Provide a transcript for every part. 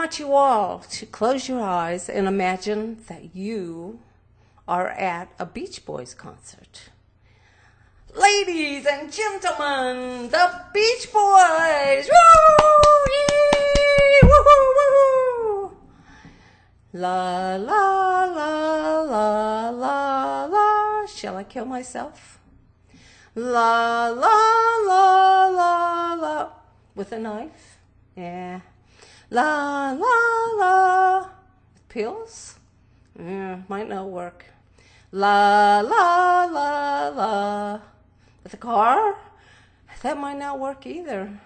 want you all to close your eyes and imagine that you are at a Beach Boys concert. Ladies and gentlemen, the Beach Boys! Woo! Yee! Woo-hoo! Woo-hoo! La la la la la la. Shall I kill myself? La la la la la. With a knife? Yeah. La la la. Pills? Yeah, might not work. La la la la. With a car? That might not work either.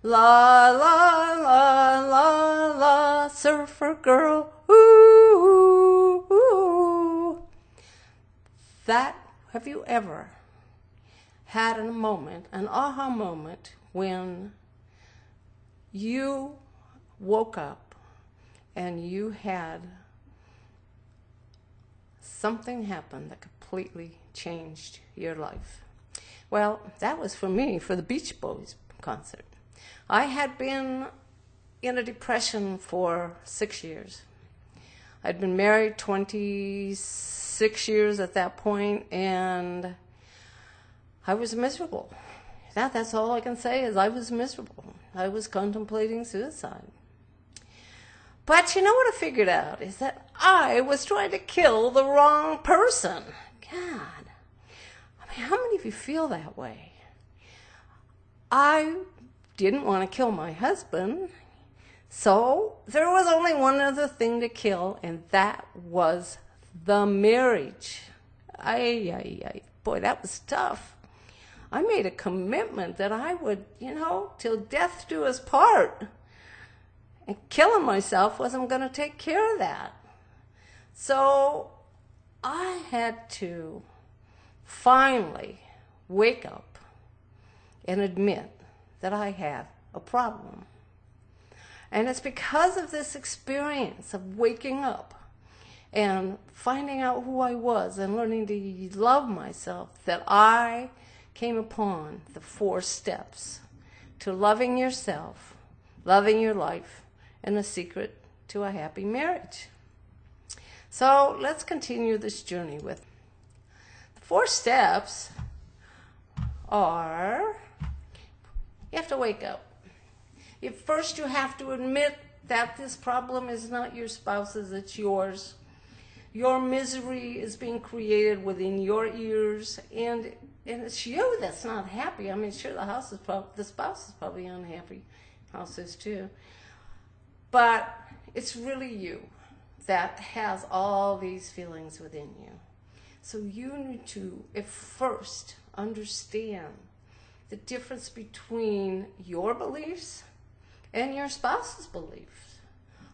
La la la la la. Surfer girl. Ooh, ooh, ooh. Have you ever had a moment, an aha moment, when you woke up and you had something happen that completely changed your life? Well, that was for me, for the Beach Boys concert. I had been in a depression for 6 years. I'd been married 26 years at that point, and I was miserable. That's all I can say is I was miserable. I was contemplating suicide. But you know what I figured out is that I was trying to kill the wrong person. God, I mean, how many of you feel that way? I didn't want to kill my husband, so there was only one other thing to kill, and that was the marriage. Boy, that was tough. I made a commitment that I would, till death do us part. And killing myself wasn't going to take care of that. So I had to finally wake up and admit that I had a problem. And it's because of this experience of waking up and finding out who I was and learning to love myself that I came upon the 4 steps to loving yourself, loving your life, and the secret to a happy marriage. So let's continue this journey with the 4 steps are, you have to wake up. First, you have to admit that this problem is not your spouse's, it's yours. Your misery is being created within your ears, and it's you that's not happy. I mean, sure, the spouse is probably unhappy. House is too. But it's really you that has all these feelings within you. So you need to, at first, understand the difference between your beliefs and your spouse's beliefs.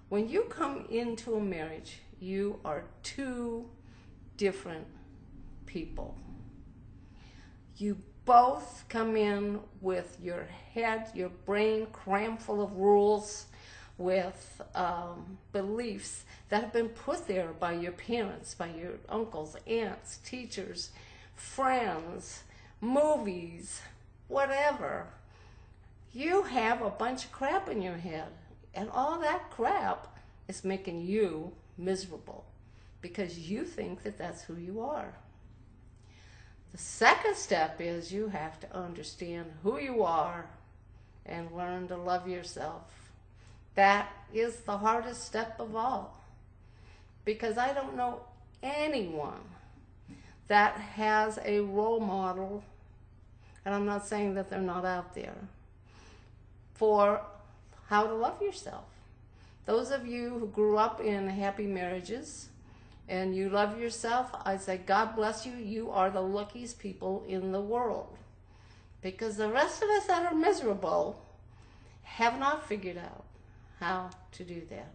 When you come into a marriage, you are 2 different people. You both come in with your head, your brain crammed full of rules, with beliefs that have been put there by your parents, by your uncles, aunts, teachers, friends, movies, whatever. You have a bunch of crap in your head, and all that crap is making you miserable because you think that that's who you are. The second step is you have to understand who you are and learn to love yourself. That is the hardest step of all, because I don't know anyone that has a role model, and I'm not saying that they're not out there, for how to love yourself. Those of you who grew up in happy marriages and you love yourself, I say, God bless you. You are the luckiest people in the world. Because the rest of us that are miserable have not figured out how to do that.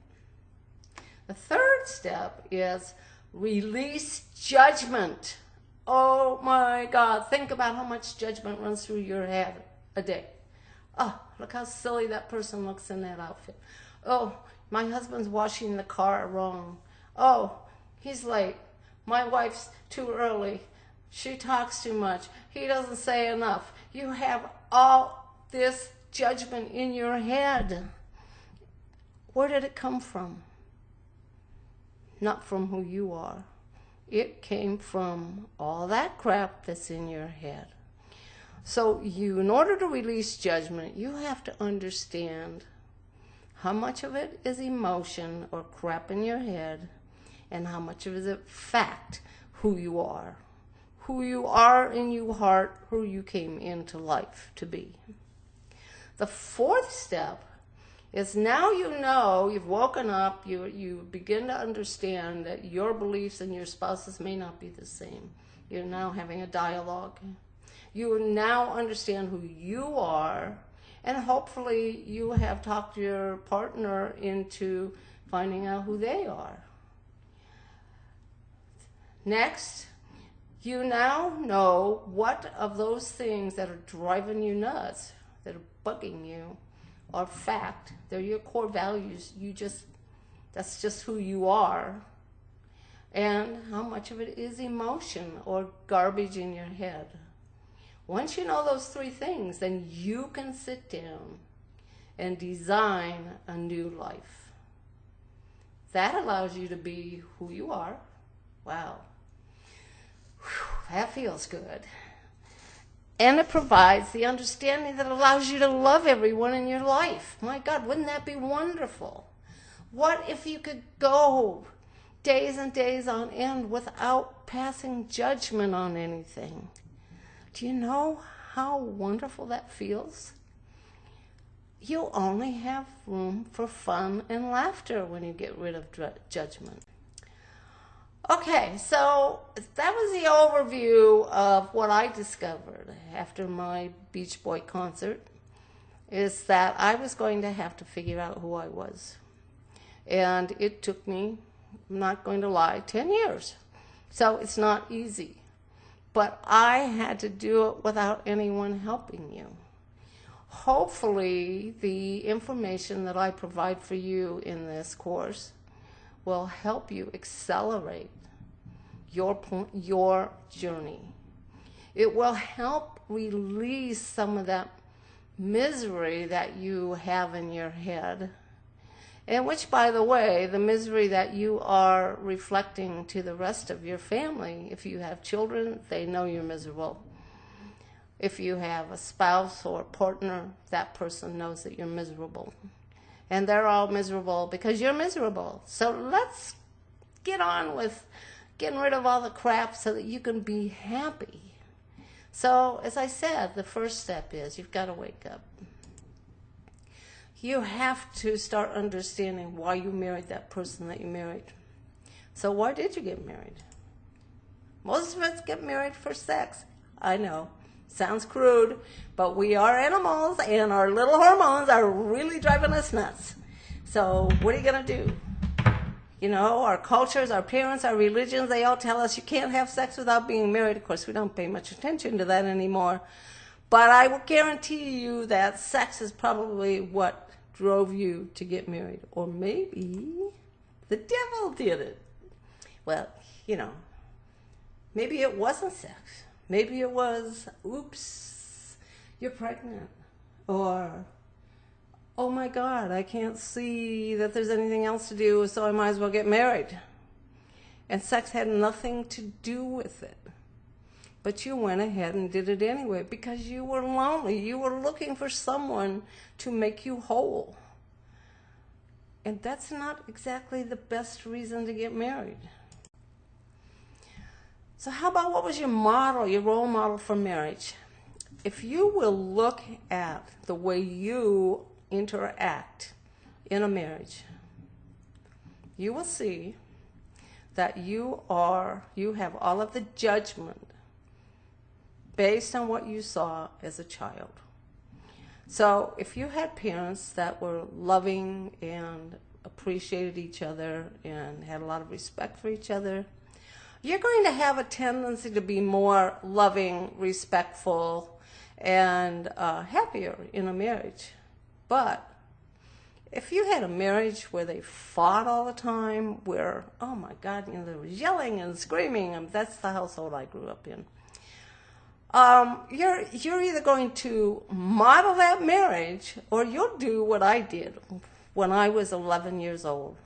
The third step is release judgment. Oh my God, think about how much judgment runs through your head a day. Oh, look how silly that person looks in that outfit. Oh, my husband's washing the car wrong. Oh, he's late. My wife's too early. She talks too much. He doesn't say enough. You have all this judgment in your head. Where did it come from? Not from who you are. It came from all that crap that's in your head. So in order to release judgment, you have to understand how much of it is emotion or crap in your head, and how much of it is fact, who you are. Who you are in your heart, who you came into life to be. The fourth step is now you know, you've woken up, you begin to understand that your beliefs and your spouse's may not be the same. You're now having a dialogue. You now understand who you are, and hopefully you have talked your partner into finding out who they are. Next, you now know what of those things that are driving you nuts, that are bugging you, are fact. They're your core values. That's just who you are. And how much of it is emotion or garbage in your head. Once you know those three things, then you can sit down and design a new life. That allows you to be who you are. Wow. Whew, that feels good. And it provides the understanding that allows you to love everyone in your life. My God, wouldn't that be wonderful? What if you could go days and days on end without passing judgment on anything? Do you know how wonderful that feels? You only have room for fun and laughter when you get rid of judgment. Okay, so that was the overview of what I discovered after my Beach Boy concert, is that I was going to have to figure out who I was. And it took me, I'm not going to lie, 10 years. So it's not easy. But I had to do it without anyone helping you. Hopefully, the information that I provide for you in this course will help you accelerate your journey. It will help release some of that misery that you have in your head, and which, by the way, the misery that you are reflecting to the rest of your family. If you have children, they know you're miserable. If you have a spouse or partner, that person knows that you're miserable. And they're all miserable because you're miserable. So let's get on with getting rid of all the crap so that you can be happy. So, as I said, the first step is you've got to wake up. You have to start understanding why you married that person that you married. So why did you get married? Most of us get married for sex. I know, sounds crude, but we are animals and our little hormones are really driving us nuts. So what are you going to do? You know, our cultures, our parents, our religions, they all tell us you can't have sex without being married. Of course, we don't pay much attention to that anymore. But I will guarantee you that sex is probably what drove you to get married. Or maybe the devil did it. Well, you know, maybe it wasn't sex. Maybe it was, oops, you're pregnant. Or, oh my God, I can't see that there's anything else to do, so I might as well get married. And sex had nothing to do with it. But you went ahead and did it anyway because you were lonely. You were looking for someone to make you whole. And that's not exactly the best reason to get married. So how about what was your model, your role model for marriage? If you will look at the way you interact in a marriage, you will see that you have all of the judgment based on what you saw as a child. So if you had parents that were loving and appreciated each other and had a lot of respect for each other, you're going to have a tendency to be more loving, respectful, and happier in a marriage. But if you had a marriage where they fought all the time, where, oh my God, you know, they were yelling and screaming, and that's the household I grew up in. You're either going to model that marriage or you'll do what I did. when I was 11 years old.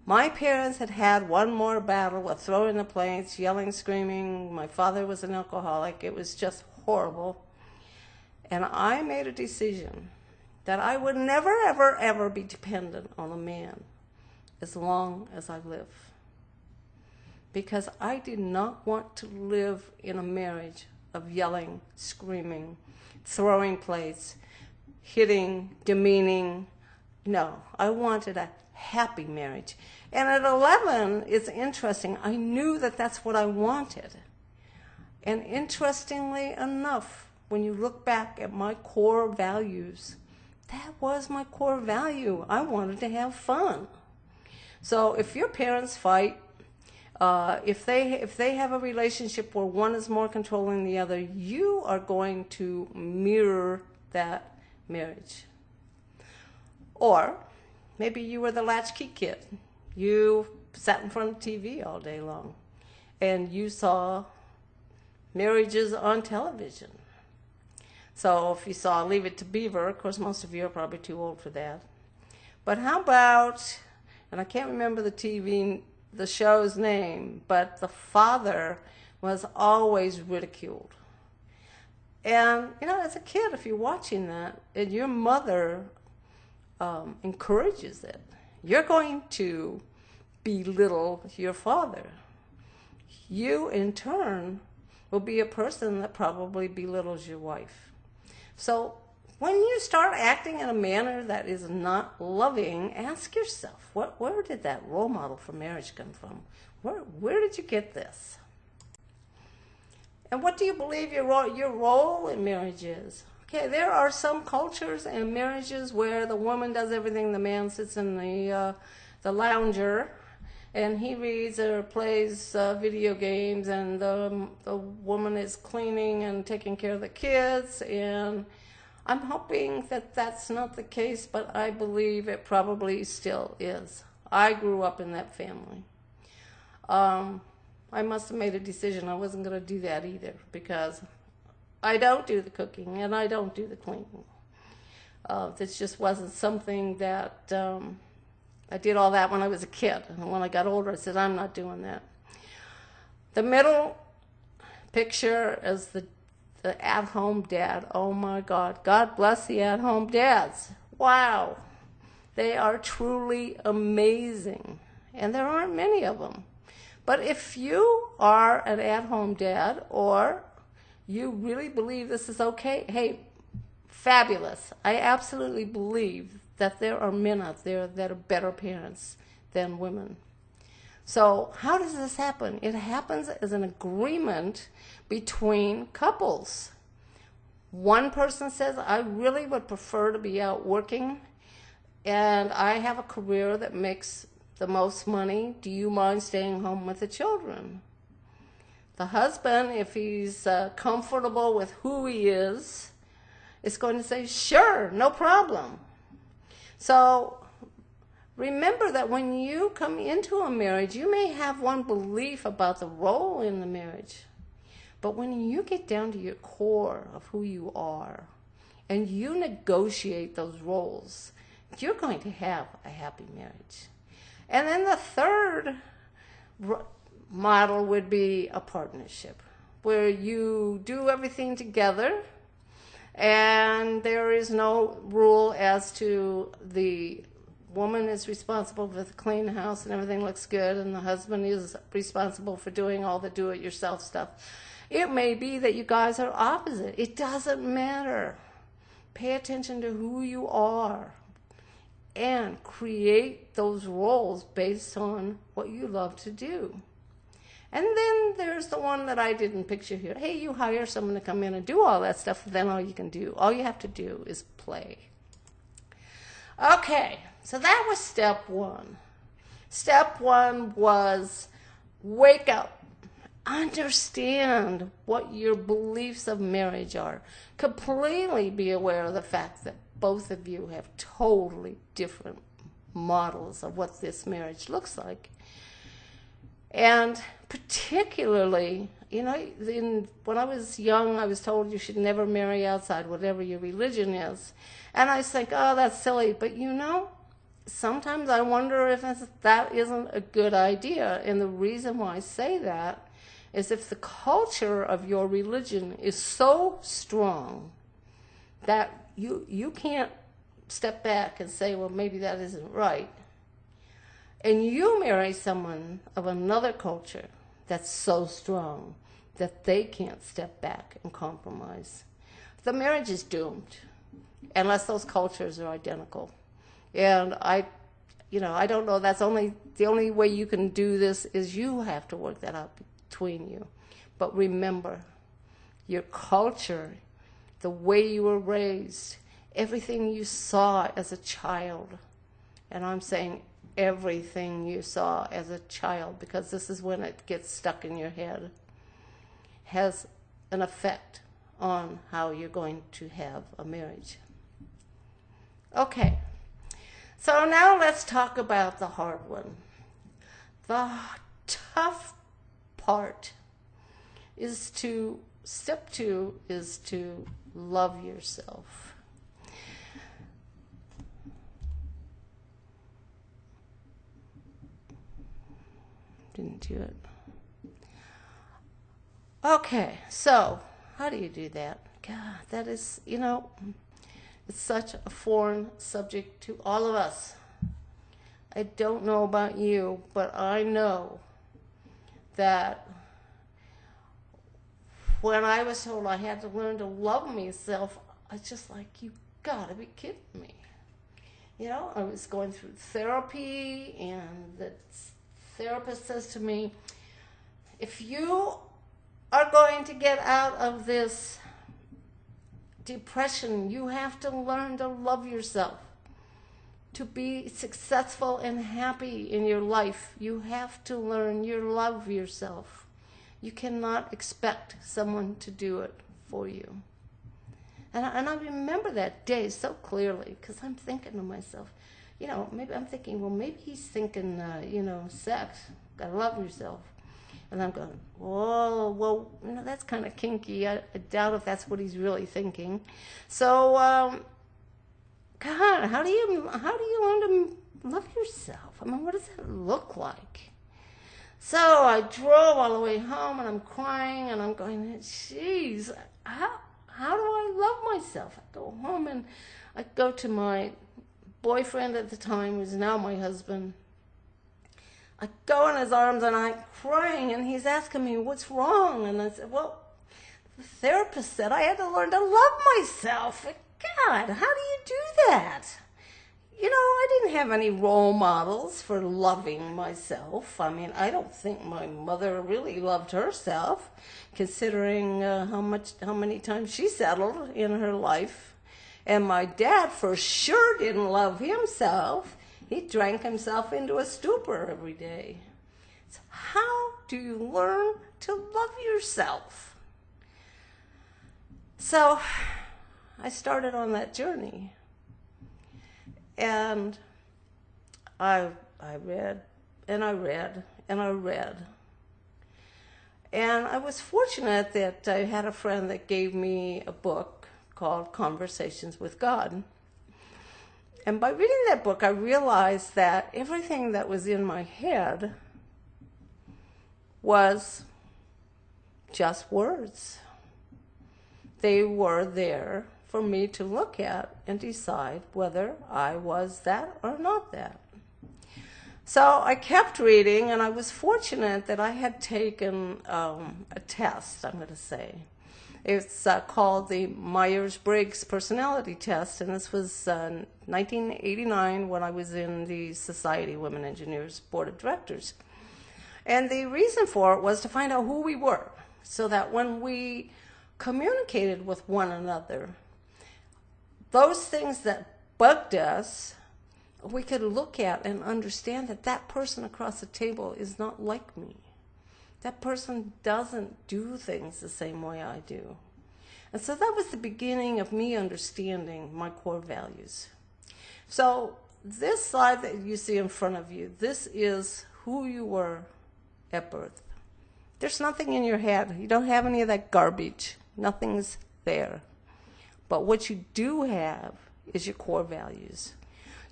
My parents had had one more battle with throwing the plates, yelling, screaming. My father was an alcoholic. It was just horrible. And I made a decision that I would never, ever, ever be dependent on a man as long as I live. Because I did not want to live in a marriage of yelling, screaming, throwing plates, hitting, demeaning. No, I wanted a happy marriage. And at 11, it's interesting. I knew that that's what I wanted. And interestingly enough, when you look back at my core values, that was my core value. I wanted to have fun. So if your parents fight, if they have a relationship where one is more controlling the other, you are going to mirror that marriage. Or maybe you were the latchkey kid. You sat in front of TV all day long, and you saw marriages on television. So if you saw Leave It to Beaver, of course most of you are probably too old for that. But how about, and I can't remember the show's name, but the father was always ridiculed. And, as a kid, if you're watching that, and your mother encourages it, you're going to belittle your father. You, in turn, will be a person that probably belittles your wife. So when you start acting in a manner that is not loving, ask yourself, where did that role model for marriage come from? Where did you get this? And what do you believe your role in marriage is? Okay, there are some cultures and marriages where the woman does everything, the man sits in the lounger, and he reads or plays video games, and the woman is cleaning and taking care of the kids. And I'm hoping that that's not the case, but I believe it probably still is. I grew up in that family. I must have made a decision I wasn't going to do that either, because I don't do the cooking and I don't do the cleaning. This just wasn't something that I did all that when I was a kid. And when I got older, I said, I'm not doing that. The middle picture is the at-home dad. Oh my God. God bless the at-home dads. Wow. They are truly amazing. And there aren't many of them. But if you are an at-home dad, or you really believe this is okay, hey, fabulous. I absolutely believe that there are men out there that are better parents than women. So how does this happen? It happens as an agreement between couples. One person says, I really would prefer to be out working, and I have a career that makes the most money. Do you mind staying home with the children? The husband, if he's comfortable with who he is going to say, sure, no problem. So remember that when you come into a marriage, you may have one belief about the role in the marriage. But when you get down to your core of who you are and you negotiate those roles, you're going to have a happy marriage. And then the third model would be a partnership, where you do everything together, and there is no rule as to the woman is responsible for the clean house and everything looks good, and the husband is responsible for doing all the do-it-yourself stuff. It may be that you guys are opposite. It doesn't matter. Pay attention to who you are and create those roles based on what you love to do. And then there's the one that I didn't picture here. Hey, you hire someone to come in and do all that stuff, then all you have to do is play. Okay, so that was step one. Step one was wake up. Understand what your beliefs of marriage are. Completely be aware of the fact that both of you have totally different models of what this marriage looks like. And particularly, when I was young, I was told you should never marry outside, whatever your religion is. And I think, oh, that's silly. But sometimes I wonder if that isn't a good idea. And the reason why I say that is if the culture of your religion is so strong that you can't step back and say, well, maybe that isn't right. And you marry someone of another culture that's so strong that they can't step back and compromise. The marriage is doomed unless those cultures are identical. And I don't know, the only way you can do this is you have to work that out between you. But remember, your culture, the way you were raised, everything you saw as a child, and I'm saying everything you saw as a child, because this is when it gets stuck in your head, has an effect on how you're going to have a marriage. Okay, so now let's talk about the hard one. The tough part is step 2 is to love yourself. Didn't do it. Okay, so how do you do that? God, that is, it's such a foreign subject to all of us. I don't know about you, but I know that when I was told I had to learn to love myself, I was just like, you gotta be kidding me. I was going through therapy, and the therapist says to me, if you are going to get out of this depression, you have to learn to love yourself. To be successful and happy in your life, you have to learn to love yourself. You cannot expect someone to do it for you. And I remember that day so clearly, because I'm thinking to myself, maybe I'm thinking, well, maybe he's thinking, sex, gotta love yourself. And I'm going, whoa, well, that's kind of kinky. I doubt if that's what he's really thinking. So, God, how do you learn to love yourself? I mean, what does that look like? So I drove all the way home, and I'm crying, and I'm going, geez, how do I love myself? I go home, and I go to my boyfriend at the time, who's now my husband. I go in his arms, and I'm crying, and he's asking me, what's wrong? And I said, well, the therapist said I had to learn to love myself. God, how do you do that? I didn't have any role models for loving myself. I mean, I don't think my mother really loved herself, considering how many times she settled in her life. And my dad for sure didn't love himself. He drank himself into a stupor every day. So how do you learn to love yourself? So I started on that journey. And I read, and I read, and I read. And I was fortunate that I had a friend that gave me a book called Conversations with God. And by reading that book, I realized that everything that was in my head was just words. They were there for me to look at and decide whether I was that or not that. So I kept reading, and I was fortunate that I had taken a test, I'm going to say. It's called the Myers-Briggs Personality Test, and this was 1989 when I was in the Society of Women Engineers Board of Directors. And the reason for it was to find out who we were, so that when we communicated with one another, those things that bugged us, we could look at and understand that that person across the table is not like me. That person doesn't do things the same way I do. And so that was the beginning of me understanding my core values. So this slide that you see in front of you, this is who you were at birth. There's nothing in your head. You don't have any of that garbage. Nothing's there. But what you do have is your core values.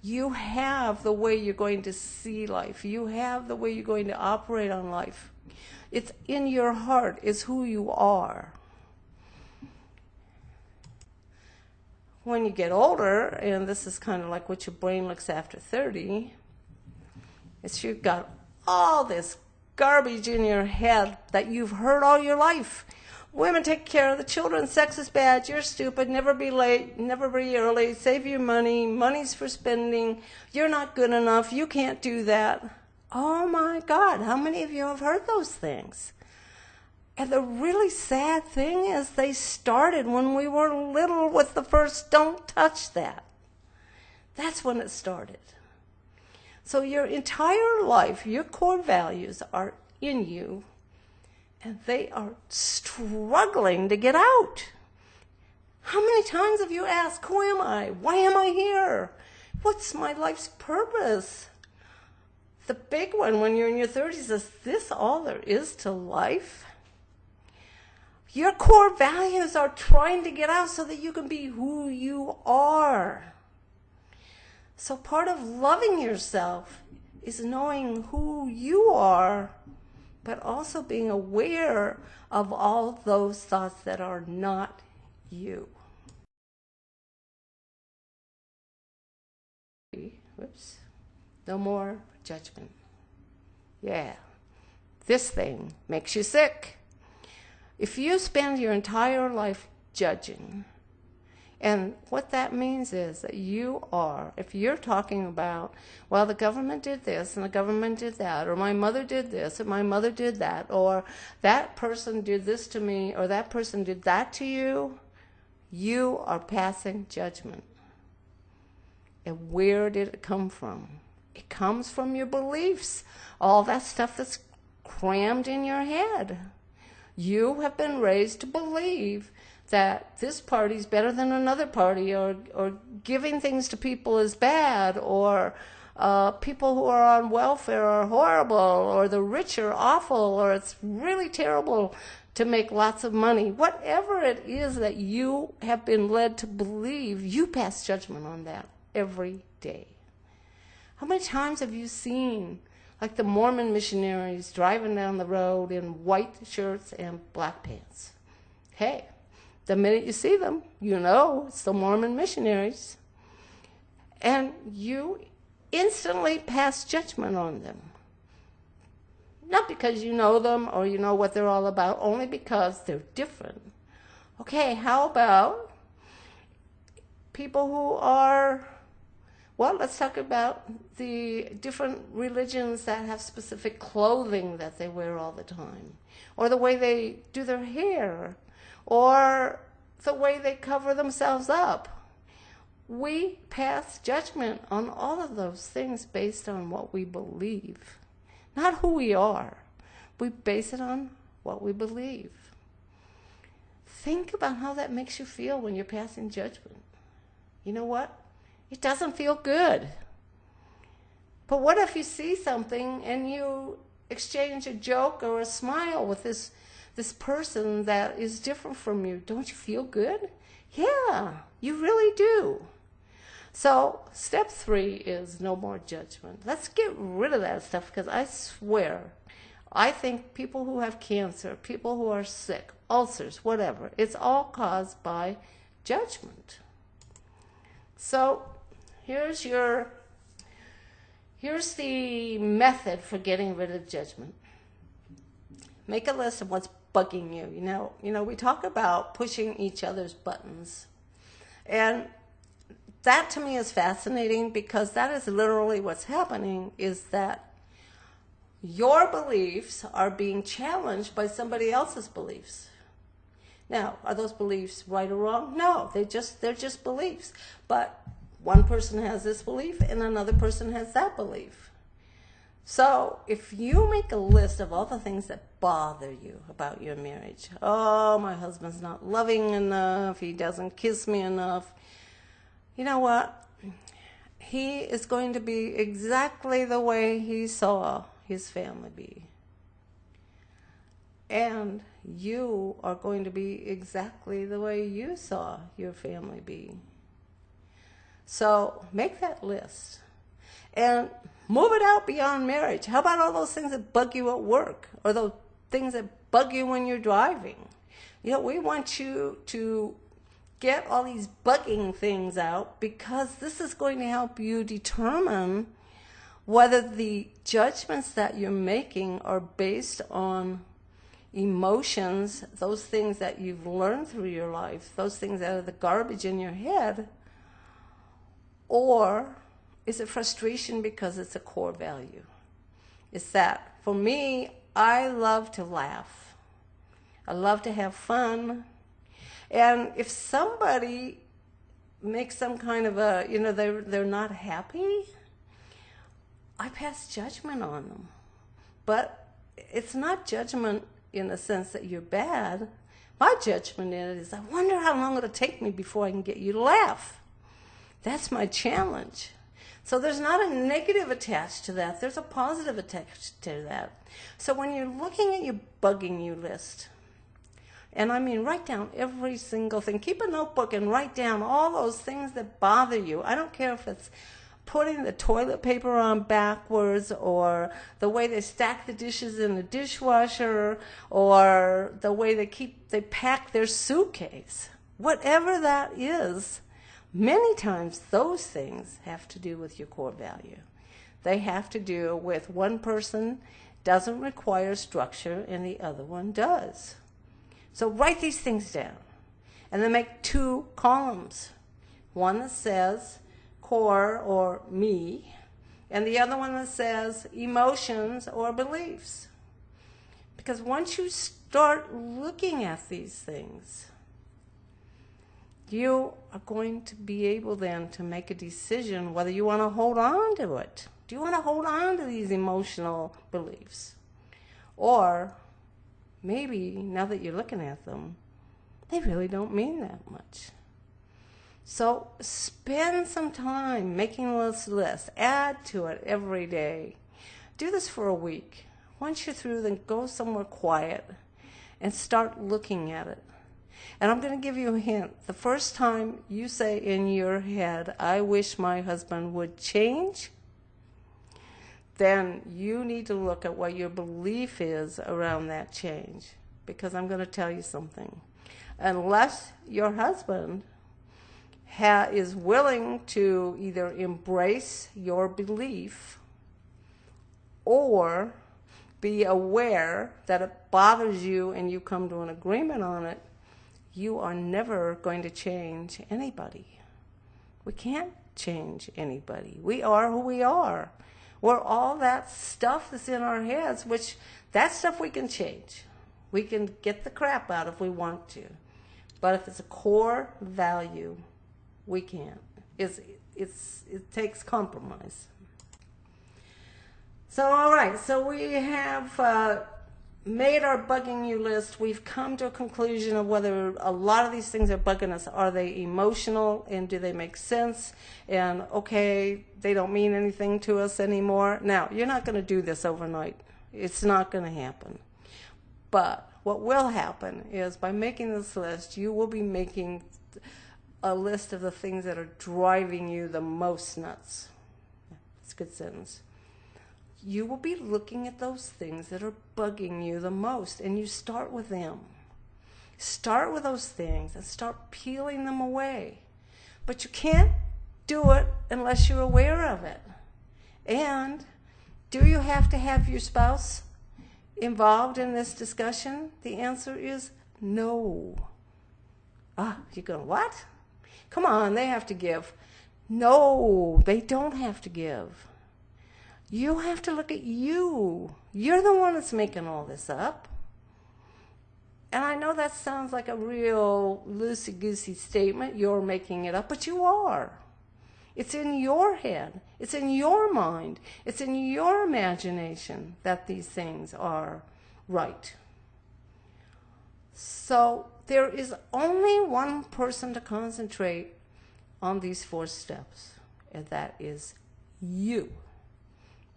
You have the way you're going to see life. You have the way you're going to operate on life. It's in your heart. It's who you are. When you get older, and this is kind of like what your brain looks after 30, it's you've got all this garbage in your head that you've heard all your life. Women take care of the children, sex is bad, you're stupid, never be late, never be early, save your money, money's for spending, you're not good enough, you can't do that. Oh my God, how many of you have heard those things? And the really sad thing is they started when we were little with the first don't touch that. That's when it started. So your entire life, your core values are in you, and they are struggling to get out. How many times have you asked, who am I? Why am I here? What's my life's purpose? The big one when you're in your 30s is this all there is to life? Your core values are trying to get out so that you can be who you are. So part of loving yourself is knowing who you are, but also being aware of all those thoughts that are not you. Whoops. No more judgment. Yeah. This thing makes you sick. If you spend your entire life judging, and what that means is that you are, if you're talking about, well, the government did this and the government did that, or my mother did this and my mother did that, or that person did this to me, or that person did that to you, you are passing judgment. And where did it come from? It comes from your beliefs, all that stuff that's crammed in your head. You have been raised to believe that this party's better than another party, or giving things to people is bad, or people who are on welfare are horrible, or the rich are awful, or it's really terrible to make lots of money. Whatever it is that you have been led to believe, you pass judgment on that every day. How many times have you seen like the Mormon missionaries driving down the road in white shirts and black pants? Hey, the minute you see them, you know it's the Mormon missionaries. And you instantly pass judgment on them. Not because you know them or you know what they're all about, only because they're different. Okay, how about people who are, well, let's talk about the different religions that have specific clothing that they wear all the time, or the way they do their hair, or the way they cover themselves up. We pass judgment on all of those things based on what we believe, not who we are. We base it on what we believe. Think about how that makes you feel when you're passing judgment. You know what? It doesn't feel good. But what if you see something and you exchange a joke or a smile with this person that is different from you? Don't you feel good? Yeah, you really do. So step 3 is no more judgment. Let's get rid of that stuff, because I swear, I think people who have cancer, people who are sick, ulcers, whatever, it's all caused by judgment. So here's the method for getting rid of judgment. Make a list of what's bugging you. You know, we talk about pushing each other's buttons. And that to me is fascinating, because that is literally what's happening, is that your beliefs are being challenged by somebody else's beliefs. Now, are those beliefs right or wrong? No, they're just beliefs. But one person has this belief and another person has that belief. So if you make a list of all the things that bother you about your marriage, oh, my husband's not loving enough, he doesn't kiss me enough, you know what? He is going to be exactly the way he saw his family be. And you are going to be exactly the way you saw your family be. So make that list and move it out beyond marriage. How about all those things that bug you at work, or those things that bug you when you're driving? You know, we want you to get all these bugging things out, because this is going to help you determine whether the judgments that you're making are based on emotions, those things that you've learned through your life, those things that are the garbage in your head, or is it frustration because it's a core value? It's that, for me, I love to laugh. I love to have fun. And if somebody makes some kind of a, they're not happy, I pass judgment on them. But it's not judgment in the sense that you're bad. My judgment in it is, I wonder how long it'll take me before I can get you to laugh. That's my challenge. So there's not a negative attached to that. There's a positive attached to that. So when you're looking at your bugging you list, and I mean, write down every single thing. Keep a notebook and write down all those things that bother you. I don't care if it's putting the toilet paper on backwards, or the way they stack the dishes in the dishwasher, or the way they pack their suitcase. Whatever that is, many times those things have to do with your core value. They have to do with one person doesn't require structure and the other one does. So write these things down, and then make 2 columns. One that says core or me, and the other one that says emotions or beliefs. Because once you start looking at these things, you are going to be able then to make a decision whether you want to hold on to it. Do you want to hold on to these emotional beliefs? Or maybe, now that you're looking at them, they really don't mean that much. So spend some time making this list. Add to it every day. Do this for a week. Once you're through, then go somewhere quiet and start looking at it. And I'm going to give you a hint. The first time you say in your head, I wish my husband would change, then you need to look at what your belief is around that change. Because I'm going to tell you something. Unless your husband is willing to either embrace your belief or be aware that it bothers you and you come to an agreement on it, you are never going to change anybody. We can't change anybody. We are who we are. We're all that stuff that's in our heads, which that stuff we can change. We can get the crap out if we want to. But if it's a core value, we can't. It takes compromise. So, all right. So we have made our bugging you list. We've come to a conclusion of whether a lot of these things are bugging us. Are they emotional, and do they make sense? And okay, they don't mean anything to us anymore. Now, you're not going to do this overnight. It's not going to happen. But what will happen is, by making this list, you will be making a list of the things that are driving you the most nuts. That's a good sentence. You will be looking at those things that are bugging you the most, and you start with them. Start with those things and start peeling them away. But you can't do it unless you're aware of it. And do you have to have your spouse involved in this discussion? The answer is no. You're going, what? Come on, they have to give. No, they don't have to give. You have to look at you. You're the one that's making all this up. And I know that sounds like a real loosey-goosey statement. You're making it up, but you are. It's in your head. It's in your mind. It's in your imagination that these things are right. So there is only one person to concentrate on these 4 steps, and that is you.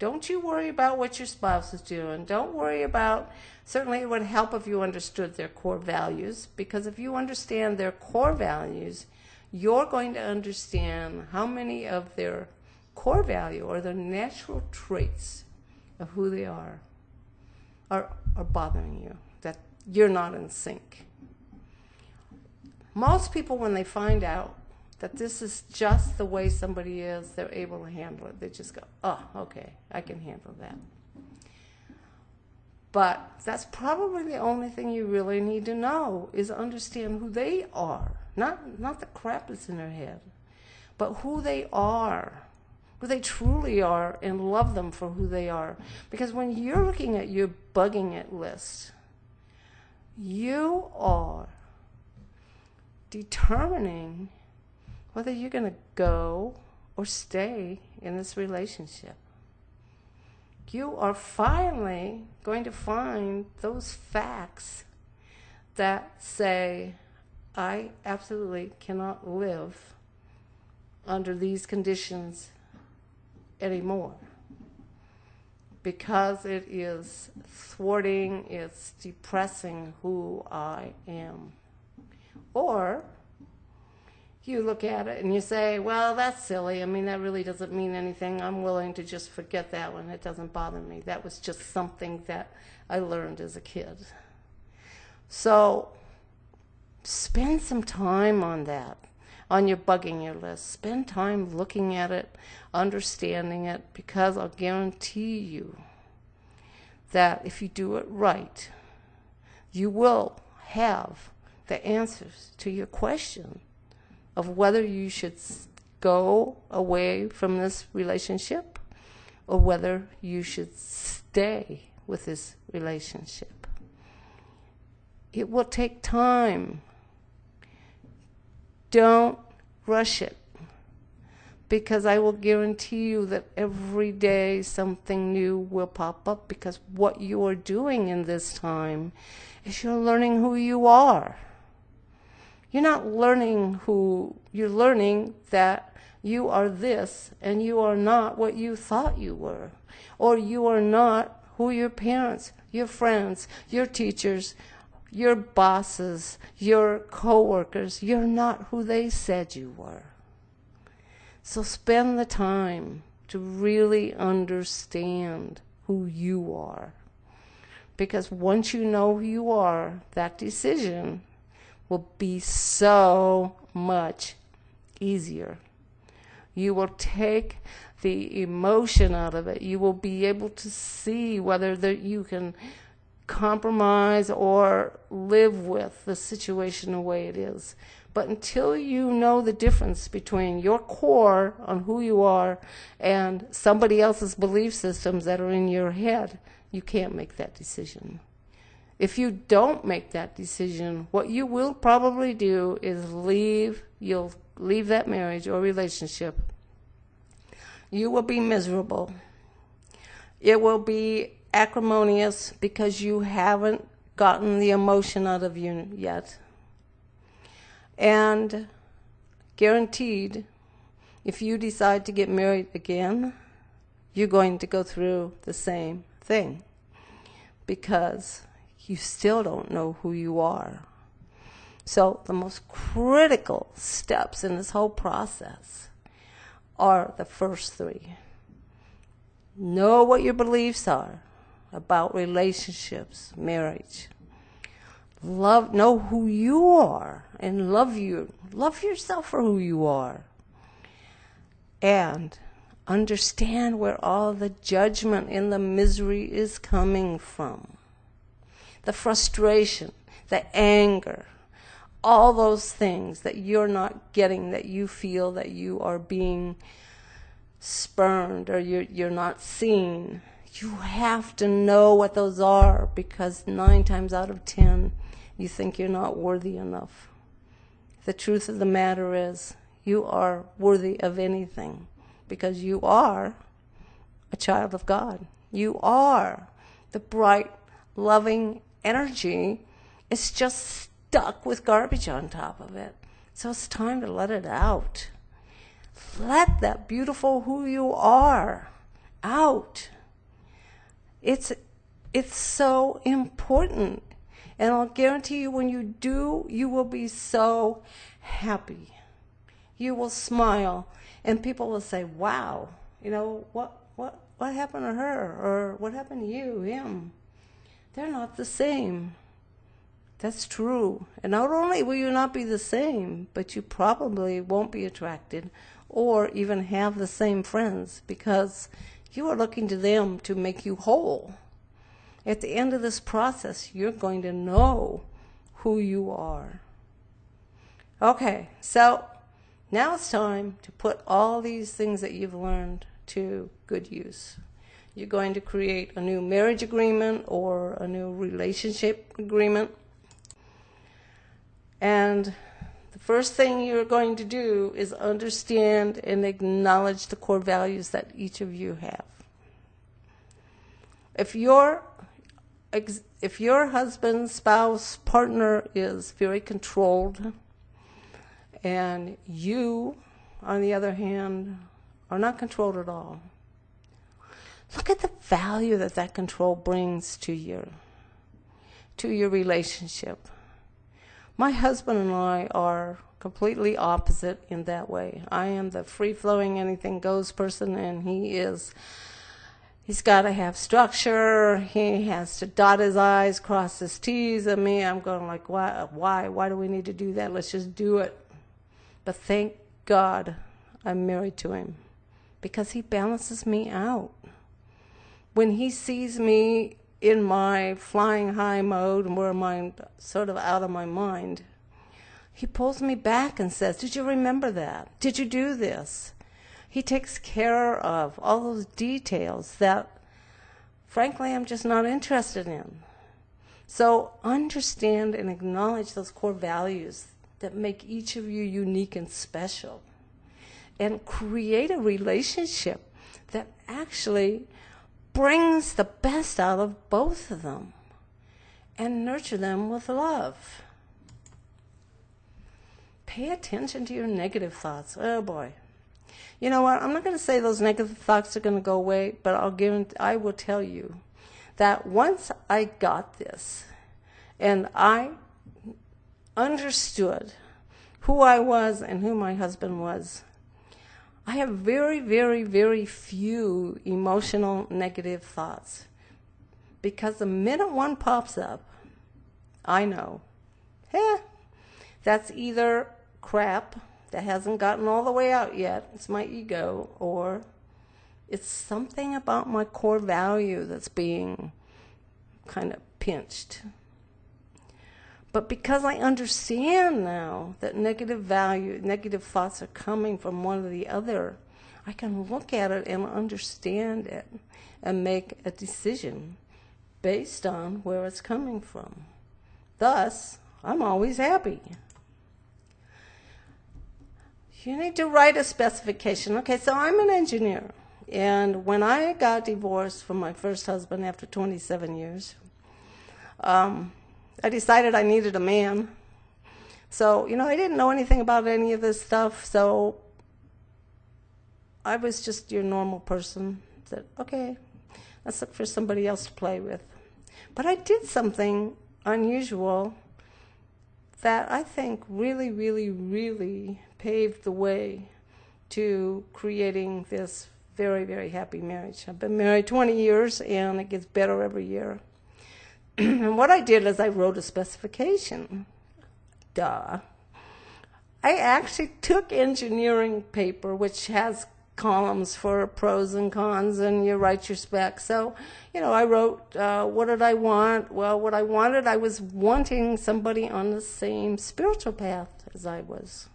Don't you worry about what your spouse is doing. Don't worry about, certainly it would help if you understood their core values, because if you understand their core values, you're going to understand how many of their core value or their natural traits of who they are bothering you, that you're not in sync. Most people, when they find out that this is just the way somebody is, they're able to handle it. They just go, oh, okay, I can handle that. But that's probably the only thing you really need to know, is understand who they are. Not the crap that's in their head, but who they are, who they truly are, and love them for who they are. Because when you're looking at your bugging it list, you are determining whether you're going to go or stay in this relationship. You are finally going to find those facts that say, I absolutely cannot live under these conditions anymore, because it is thwarting, it's depressing who I am. Or you look at it and you say, well, that's silly. I mean, that really doesn't mean anything. I'm willing to just forget that one. It doesn't bother me. That was just something that I learned as a kid. So spend some time on that, on your bugging your list. Spend time looking at it, understanding it, because I'll guarantee you that if you do it right, you will have the answers to your question of whether you should go away from this relationship or whether you should stay with this relationship. It will take time. Don't rush it, because I will guarantee you that every day something new will pop up, because what you are doing in this time is you're learning who you are. You're not learning you're learning that you are this and you are not what you thought you were, or you are not who your parents, your friends, your teachers, your bosses, your coworkers, you're not who they said you were. So spend the time to really understand who you are. Because once you know who you are, that decision will be so much easier. You will take the emotion out of it. You will be able to see whether you can compromise or live with the situation the way it is. But until you know the difference between your core on who you are and somebody else's belief systems that are in your head, you can't make that decision. If you don't make that decision, what you will probably do is you'll leave that marriage or relationship. You will be miserable. It will be acrimonious because you haven't gotten the emotion out of you yet. And guaranteed, if you decide to get married again, you're going to go through the same thing, because you still don't know who you are. So the most critical steps in this whole process are the first three. Know what your beliefs are about relationships, marriage. Know who you are and love you. Love yourself for who you are. And understand where all the judgment and the misery is coming from. The frustration, the anger, all those things that you're not getting, that you feel that you are being spurned or you're not seen. You have to know what those are, because 9 times out of 10, you think you're not worthy enough. The truth of the matter is, you are worthy of anything, because you are a child of God. You are the bright, loving energy. It's just stuck with garbage on top of it. So it's time to let it out. Let that beautiful who you are out. It's so important. And I'll guarantee you when you do, you will be so happy. You will smile. And people will say, wow, what happened to her? Or what happened to you, him? They're not the same. That's true. And not only will you not be the same, but you probably won't be attracted or even have the same friends because you are looking to them to make you whole. At the end of this process, you're going to know who you are. Okay, so now it's time to put all these things that you've learned to good use. You're going to create a new marriage agreement or a new relationship agreement. And the first thing you're going to do is understand and acknowledge the core values that each of you have. If your husband, spouse, partner is very controlled, and you, on the other hand, are not controlled at all, look at the value that control brings to your relationship. My husband and I are completely opposite in that way. I am the free-flowing, anything-goes person, and he's got to have structure. He has to dot his I's, cross his T's, and me, I'm going like, why do we need to do that? Let's just do it. But thank God I'm married to him because he balances me out. When he sees me in my flying high mode and where I'm sort of out of my mind, he pulls me back and says, did you remember that? Did you do this? He takes care of all those details that, frankly, I'm just not interested in. So understand and acknowledge those core values that make each of you unique and special. And create a relationship that actually brings the best out of both of them. And nurture them with love. Pay attention to your negative thoughts. Oh boy. You know what? I'm not going to say those negative thoughts are going to go away, but I will tell you that once I got this and I understood who I was and who my husband was, I have very, very, very few emotional negative thoughts. Because the minute one pops up, I know, that's either crap that hasn't gotten all the way out yet, it's my ego, or it's something about my core value that's being kind of pinched. But because I understand now that negative thoughts are coming from one or the other, I can look at it and understand it and make a decision based on where it's coming from. Thus, I'm always happy. You need to write a specification. Okay, so I'm an engineer. And when I got divorced from my first husband after 27 years, I decided I needed a man. So, I didn't know anything about any of this stuff. So I was just your normal person. Said, okay, let's look for somebody else to play with. But I did something unusual that I think really, really, really paved the way to creating this very, very happy marriage. I've been married 20 years, and it gets better every year. And what I did is I wrote a specification. Duh. I actually took engineering paper, which has columns for pros and cons, and you write your specs. So, I wrote, what did I want? Well, what I wanted, I was wanting somebody on the same spiritual path as I was.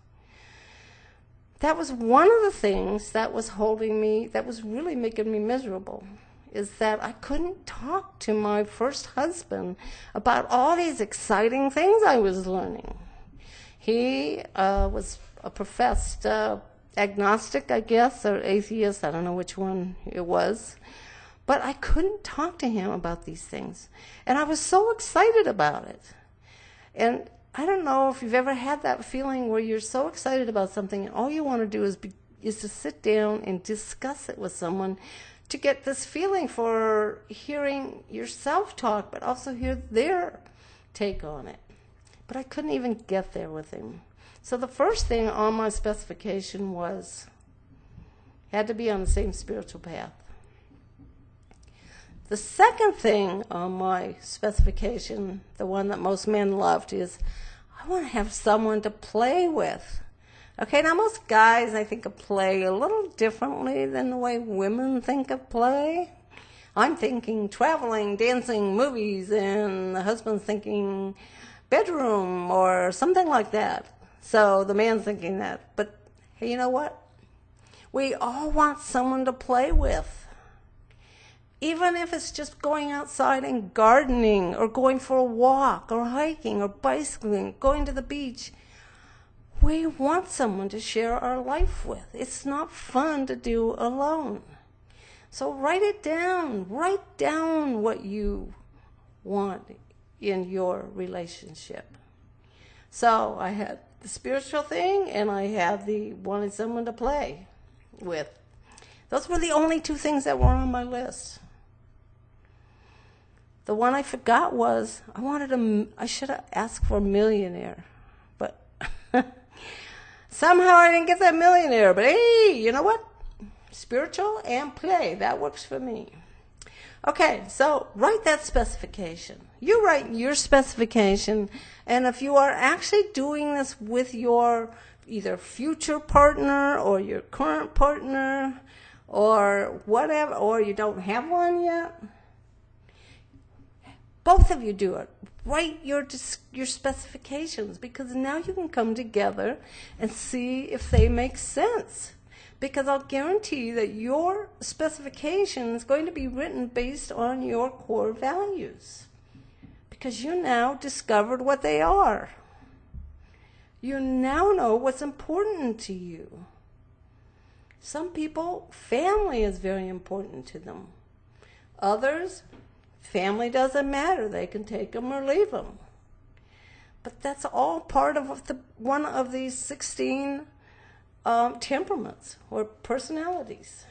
That was one of the things that was holding me, that was really making me miserable, is that I couldn't talk to my first husband about all these exciting things I was learning. He was a professed agnostic, I guess, or atheist. I don't know which one it was. But I couldn't talk to him about these things. And I was so excited about it. And I don't know if you've ever had that feeling where you're so excited about something and all you want to do is to sit down and discuss it with someone to get this feeling for hearing yourself talk, but also hear their take on it. But I couldn't even get there with him. So the first thing on my specification was, had to be on the same spiritual path. The second thing on my specification, the one that most men loved, is I want to have someone to play with. Okay, now most guys, I think, of play a little differently than the way women think of play. I'm thinking traveling, dancing, movies, and the husband's thinking bedroom or something like that. So the man's thinking that. But hey, you know what? We all want someone to play with. Even if it's just going outside and gardening or going for a walk or hiking or bicycling, going to the beach. We want someone to share our life with. It's not fun to do alone. So write it down. Write down what you want in your relationship. So I had the spiritual thing and I had the wanting someone to play with. Those were the only two things that were on my list. The one I forgot was I should have asked for a millionaire. But somehow I didn't get that millionaire. But hey, you know what? Spiritual and play. That works for me. Okay, so write that specification. You write your specification, and if you are actually doing this with your either future partner or your current partner or whatever, or you don't have one yet, both of you do it. Write your specifications, because now you can come together and see if they make sense. Because I'll guarantee that your specification is going to be written based on your core values. Because you now discovered what they are. You now know what's important to you. Some people, family is very important to them. Others, family doesn't matter. They can take them or leave them. But that's all part of one of these 16 temperaments or personalities.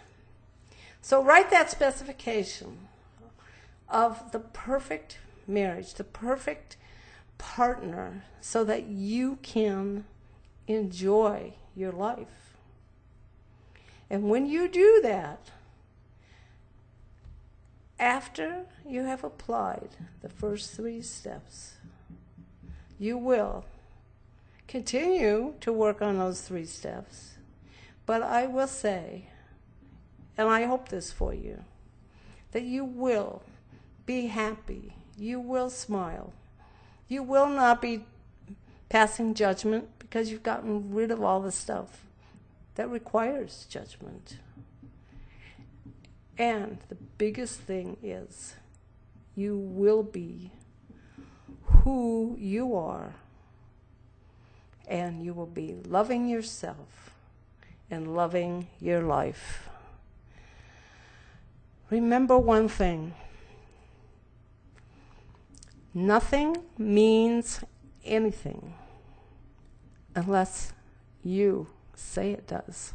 So write that specification of the perfect marriage, the perfect partner, so that you can enjoy your life. And when you do that, after you have applied the first 3 steps, you will continue to work on those 3 steps. But I will say, and I hope this for you, that you will be happy. You will smile. You will not be passing judgment because you've gotten rid of all the stuff that requires judgment. And the biggest thing is you will be who you are, and you will be loving yourself and loving your life. Remember one thing. Nothing means anything unless you say it does.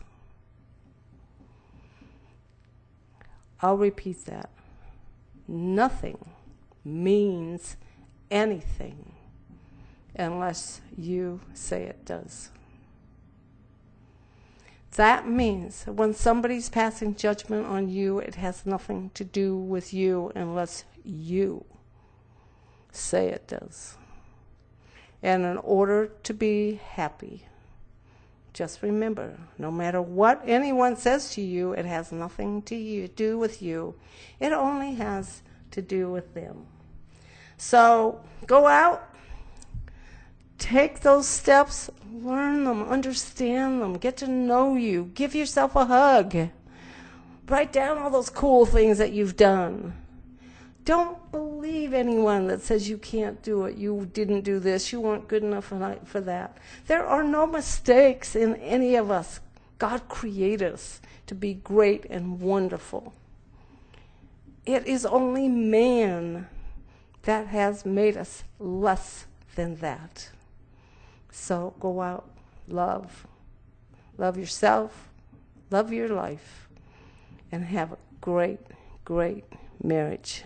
I'll repeat that. Nothing means anything unless you say it does. That means when somebody's passing judgment on you, it has nothing to do with you unless you say it does. And in order to be happy, just remember, no matter what anyone says to you, it has nothing to do with you. It only has to do with them. So go out, take those steps, learn them, understand them, get to know you, give yourself a hug. Write down all those cool things that you've done. Don't believe anyone that says you can't do it, you didn't do this, you weren't good enough for that. There are no mistakes in any of us. God created us to be great and wonderful. It is only man that has made us less than that. So go out, love yourself, love your life, and have a great, great marriage.